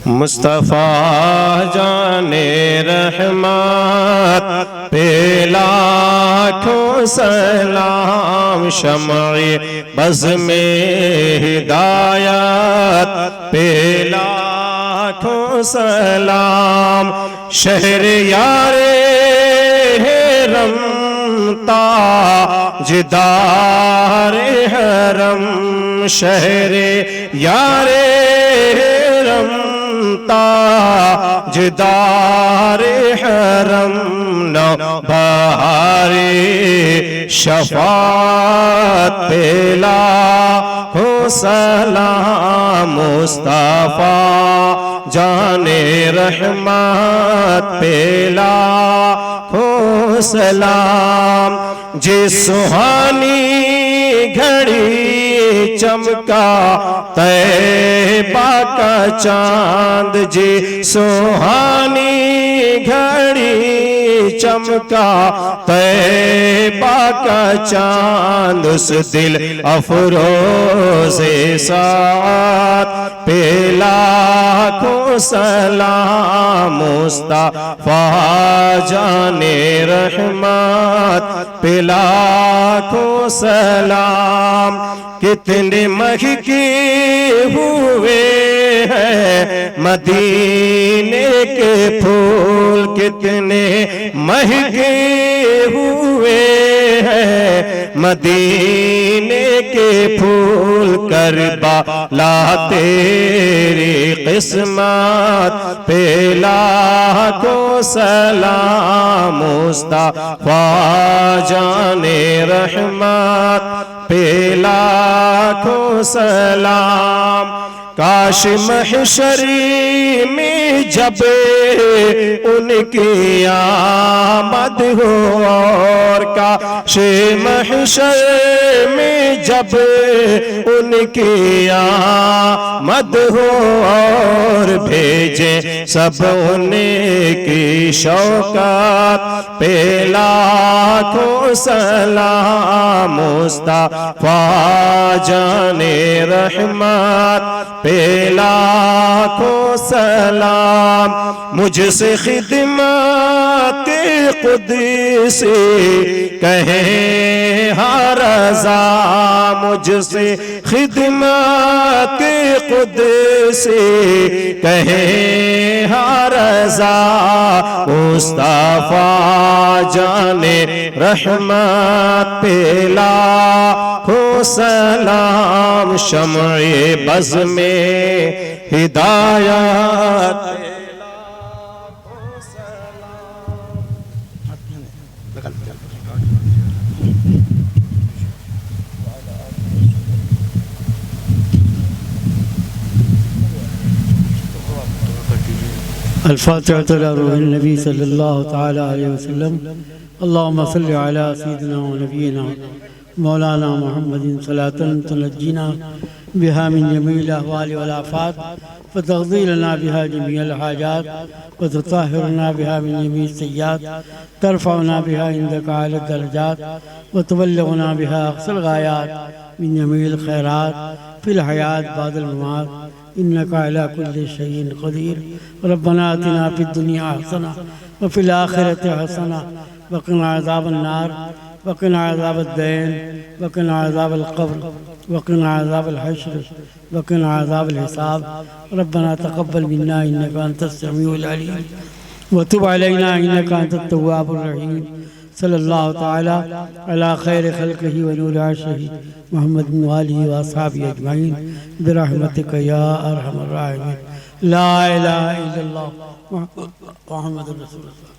مصطفیٰ جان رحمت پہ لاکھوں سلام، شمع بز میں ہدایت پہ لاکھوں سلام، شہر یار حرم تاجدار حرم، شہر یار حرم تاجدار حرم، نو بہار شفاعت پہ لاکھوں سلام، مصطفیٰ جان رحمت پہ لاکھوں سلام، جس سہانی گھڑی چمکا طیبہ کا چاند، جی سہانی گھڑی چمکا طیبہ کا چاند، اس دل افروز ساعت پہ لاکھوں سلام، مصطفیٰ جان رحمت پہ لاکھوں سلام، کتنے مہکے ہوئے ہیں مدینے کے پھول، کتنے مہکے ہوئے ہیں مدینے کے پھول، کربلا تیری قسمت پہ لاکھوں سلام، مصطفیٰ جان رحمت پہ لاکھوں سلام، کاش محشر میں جب ان کی آمد ہو، اور کاش محشر میں جب ان کی آمد ہو، اور بھیجے سب ان کی شوکت پہ لاکھوں سلام، مصطفیٰ جان رحمت پہ لاکھوں سلام، مجھ سے خدمت قدسی کہیں ہر رضا، مجھ سے خدمت قدسی کہیں ہر رضا، مصطفیٰ جان رحمت پہ لاکھوں سلام، شمع بز میں ہدایت الفاتحة على روح النبي صلى الله تعالى عليه وسلم. اللهم صل على سيدنا ونبينا مولانا محمد صلاة تنجينا بها من جميع الأهوال والآفات، وتقضي لنا بها جميع الحاجات، وتطهرنا بها من جميع السيئات، ترفعنا بها عندك أعلى الدرجات، وتبلغنا بها أقصى الغايات من جميع الخيرات في الحياة بعد الممات، إنك على كل شيء قدير. ربنا آتنا في الدنيا حسنة وفي الآخرة حسنة وقنا عذاب النار، وقنا عذاب الدين، وقنا عذاب القبر، وقنا عذاب الحشر، وقنا عذاب الحساب. ربنا تقبل منا إنك أنت السميع العليم، وتب علينا إنك أنت التواب الرحيم. صلى الله تعالى على خير خلقه ونور عرشه محمد وآله وأصحابه أجمعين برحمتك يا أرحم الراحمين. لا إله إلا الله محمد رسول الله.